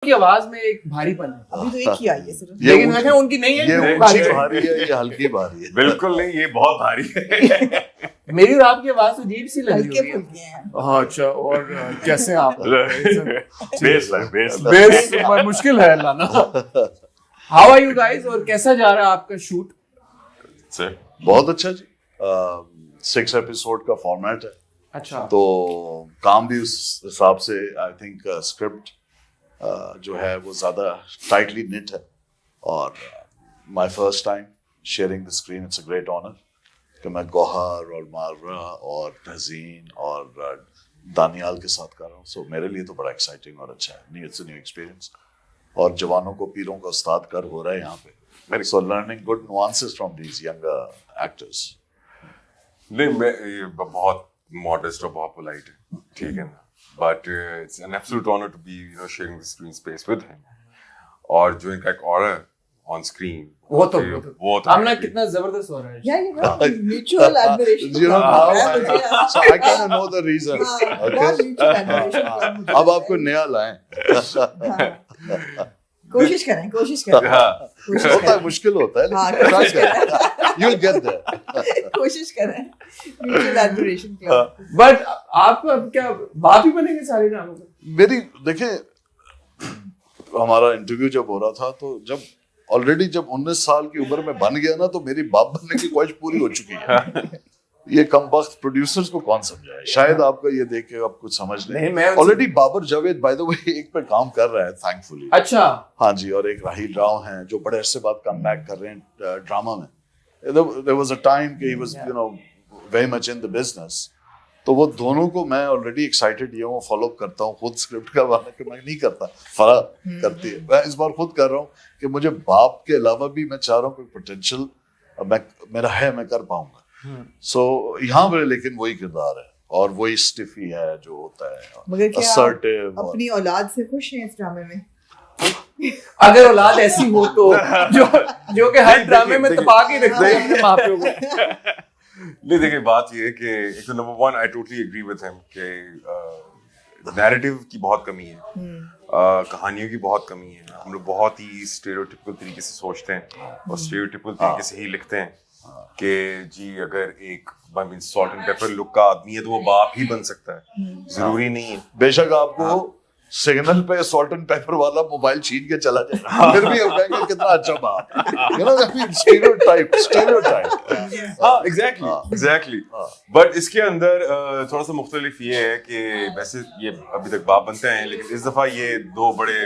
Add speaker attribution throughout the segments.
Speaker 1: کی آواز میں ایک بھاری پن ہے.
Speaker 2: ابھی تو ایک ہی آئی ہے صرف,
Speaker 1: لیکن میں ان کی نہیں ہے,
Speaker 3: یہ اونچی بھاری ہے, یہ ہلکی بھاری ہے.
Speaker 4: بالکل نہیں, یہ بہت بھاری ہے.
Speaker 1: میری اور آپ کی آواز عجیب سی لگ
Speaker 2: ہلکے
Speaker 1: رہی ہے.
Speaker 2: پھلکے ہیں.
Speaker 1: ہاں اچھا, اور کیسے آپ
Speaker 4: بیس لائن
Speaker 1: بیس مشکل ہے لانا. ہاؤ آر یو گائز, اور کیسا جا رہا ہے آپ کا شوٹ؟
Speaker 3: بہت اچھا جی, 6 ایپیسوڈ کا فارمیٹ ہے.
Speaker 1: اچھا,
Speaker 3: تو کام بھی اس حساب سے آئی تھنک اسکرپٹ جو ہے وہ زیادہ ٹائٹلی نٹ ہے, اور my first time sharing the screen, it's a great honour کہ میں گوہر اور مارا اور تہذین اور دانیال کے ساتھ کر رہا ہوں. سو میرے لیے تو بڑا ایکسائٹنگ اور اچھا ہے, اٹس اے نیو ایکسپیرینس, اور جوانوں کو پیروں کا استاد کر ہو رہا ہے یہاں پہ. So learning good nuances from these young actors.
Speaker 4: نہیں, میں بہت ماڈسٹ اور بہت پولائٹ ہے, ٹھیک ہے نا, but it's an absolute honour to be sharing the screen space with ہم. اور جو ان کا ایک آرا آن اسکرین,
Speaker 1: وہ تو آمنا کتنا زبردست ہو رہا ہے.
Speaker 2: Mutual ایڈمریشن.
Speaker 3: You know how? So I kind of know the reason. Okay. اب آپ کو نیا لائیں.
Speaker 2: کوشش کریں
Speaker 3: ہوتا ہے, مشکل ہوتا ہے, you'll get there.
Speaker 2: کوشش کریں میوچل ایڈمریشن کی.
Speaker 1: بٹ آپ کیا باپ ہی بنیں گے سارے ڈراموں میں؟
Speaker 3: میری دیکھیں, ہمارا انٹرویو جب ہو رہا تھا تو جب آلریڈی جب 19 سال کی عمر میں بن گیا نا, تو میری باپ بننے کی خواہش پوری ہو چکی ہے. یہ کم وقت پروڈیوسرز کو کون سمجھائے, شاید آپ کا یہ دیکھ کے آپ کچھ سمجھ لیں. Already Babar Javed by the way ایک پہ کام کر رہا ہے تھینک فلی.
Speaker 1: اچھا,
Speaker 3: ہاں جی, اور ایک راہیل راؤ ہیں جو بڑے عرصے بعد کم بیک کر رہے ہیں ڈراما میں. There was a time کہ he was very much in the business. تو وہ دونوں کو میں آلریڈی ایکسائٹیڈ یہ ہوں, فالو اپ کرتا ہوں. خود اسکرپٹ کا والا کہ میں نہیں کرتا, فرا کرتی ہے. میں اس بار خود کر رہا ہوں کہ مجھے باپ کے علاوہ بھی میں چاہ رہا ہوں کوئی پوٹینشیل میرا ہے, میں کر پاؤں گا. سو یہاں پہ لیکن وہی کردار ہے, اور وہی اسٹفی ہے جو ہوتا ہے,
Speaker 2: مگر کیا
Speaker 3: assertive.
Speaker 2: اپنی اولاد سے خوش ہیں اس ڈرامے میں؟
Speaker 1: اگر اولاد ایسی ہو تو جو کہ ہر ڈرامے میں تپا کے رکھتے ہیں اپنے ماں پیوں کو.
Speaker 4: نہیں دیکھیں, بات یہ ہے کہ ایک تو number one, I totally agree with ہم کہ نیریٹو کی بہت کمی ہے, کہانیوں کی بہت کمی ہے. ہم لوگ بہت ہی اسٹیریوٹیپیکل طریقے سے سوچتے ہیں اور اسٹیریوٹیپیکل طریقے سے ہی لکھتے ہیں کہ جی اگر ایک سالٹ اینڈ پیپر لک کا آدمی ہے تو وہ باپ ہی بن سکتا ہے, ضروری نہیں ہے.
Speaker 3: بے شک آپ کو سگنل پہ سالٹ اینڈ پیپر والا موبائل چھین کے چلا جائے, پھر بھی ہم کہیں گے کتنا اچھا باپ.
Speaker 4: ہاں ایگزیکٹلی. بٹ اس کے اندر تھوڑا سا مختلف یہ ہے کہ ویسے یہ ابھی تک باپ بنتے ہیں, لیکن اس دفعہ یہ دو بڑے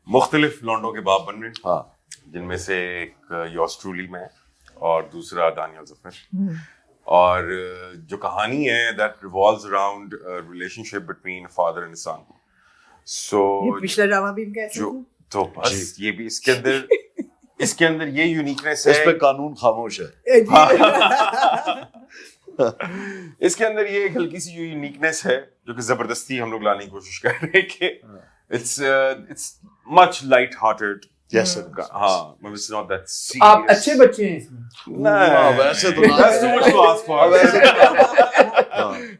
Speaker 4: مختلف لونڈوں کے باپ بن رہے ہیں, جن میں سے ایک یورز ٹرولی میں اور دوسرا دانیال ظفر. اور جو کہانی ہے that revolves around relationship between father and son. So
Speaker 2: پچھلا ڈرامہ بھی ان کا ایسا تھا,
Speaker 4: تو بس یہ بھی اس کے اندر یہ یونیکنیس ہے,
Speaker 3: اس پہ قانون خاموش ہے.
Speaker 4: اس کے اندر یہ ایک ہلکی سی یونیکنیس ہے جو کہ زبردستی ہم لوگ لانے کی کوشش کر رہے ہیں کہ it's much light hearted.
Speaker 3: Yes,
Speaker 4: ہاں, it's not that serious.
Speaker 1: آپ اچھے بچے ہیں اس میں.
Speaker 3: ویسے تو
Speaker 4: That's too much to ask for.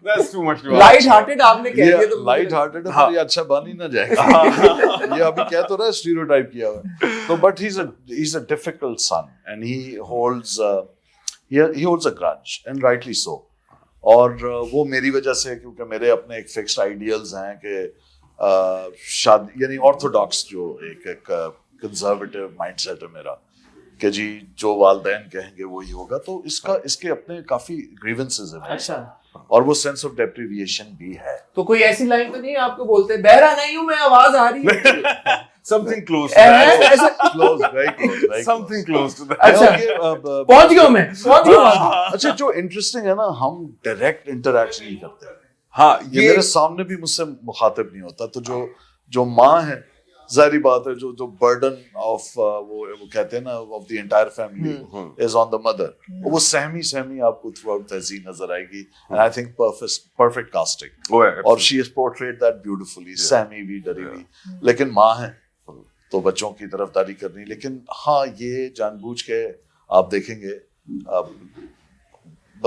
Speaker 4: That's too much to ask for.
Speaker 1: Light hearted آپ نے کہہ دیا تو
Speaker 3: لائٹ ہارٹیڈ ہے, یہ اچھا بن ہی نہ جائے گا. یہ ابھی کہہ تو رہا ہے اسٹیریوٹائپ کیا ہوا ہے. تو but he's a difficult son and he holds a grudge and rightly so. اور وہ میری وجہ سے, کیونکہ میرے اپنے ایک فکسڈ آئیڈیلز ہیں کہ شادی یعنی آرتھوڈاکس جو ایک کنزرویٹو مائنڈ سیٹ ہے میرا کہ جی جو والدین کہیں گے وہی ہوگا. تو اس کے اپنے کافی گریونسز ہیں.
Speaker 1: اچھا,
Speaker 3: اور وہ سینس آف ڈیپریویشن بھی ہے.
Speaker 1: تو کوئی ایسی لائن تو نہیں آپ کو بولتے بہرا نہیں ہوں میں, آواز آ رہی ہے
Speaker 4: something close to that.
Speaker 3: Close, very close.
Speaker 4: Something close to that.
Speaker 1: اچھا پہنچ گیا میں.
Speaker 3: اچھا جو انٹرسٹنگ ہے نا, ہم ڈائریکٹ انٹریکٹ نہیں کرتے.
Speaker 4: ہاں,
Speaker 3: یہ میرے سامنے بھی مجھ سے مخاطب نہیں ہوتا. تو جو ماں ہے, ظاہری بات ہے, جو برڈن آف وہ کہتے ہیں نا of the entire family is on the mother. وہ سہمی آپ کو تھرو آؤٹ تہذیب نظر آئے گی. And I think perfect casting, اور she is portrayed that beautifully. سہمی بھی, ڈری بھی, لیکن ماں ہے تو بچوں کی طرف داری کرنی. لیکن ہاں یہ جان بوجھ کے آپ دیکھیں گے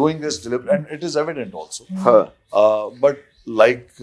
Speaker 3: doing this deliberate and it is evident also. But like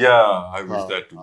Speaker 4: Yeah, I wish that too.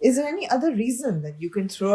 Speaker 2: Is there any other reason that you can throw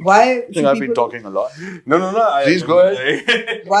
Speaker 2: Why
Speaker 3: I think I've been talking a lot.
Speaker 4: No.
Speaker 3: Please go ahead.
Speaker 2: Why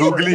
Speaker 4: Googly.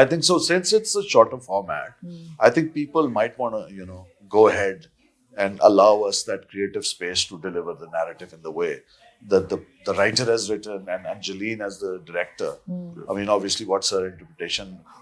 Speaker 3: I think so since it's a shorter format I think people might want to you know go ahead and allow us that creative space to deliver the narrative in the way that the writer has written and Angeline as the director. I mean obviously what's her interpretation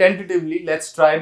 Speaker 1: tentatively let's try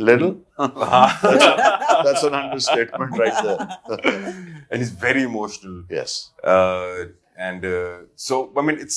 Speaker 3: little that's an understatement right there
Speaker 4: and he's very emotional.
Speaker 3: yes
Speaker 4: and so I mean it's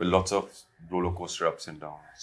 Speaker 4: with lots of roller coaster ups and downs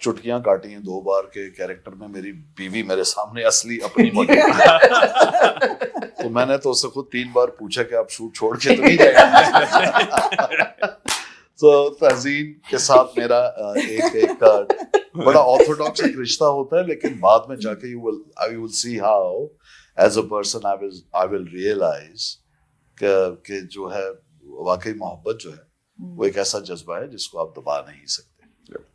Speaker 3: چٹکیاں کاٹی ہیں 2 بار کے character میں میری بیوی میرے سامنے اصلی اپنی موجود تو میں نے تو اس سے خود 3 بار پوچھا کہ آپ شوٹ چھوڑ کے تو نہیں جائیں گے. تو تہذین کے ساتھ میرا ایک بڑا آرتھوڈاکس ایک رشتہ ہوتا ہے, لیکن بعد میں جا کے you will see how as a person I will realize کہ جو ہے واقعی محبت جو ہے وہ ایک ایسا جذبہ ہے جس کو آپ دبا نہیں سکتے.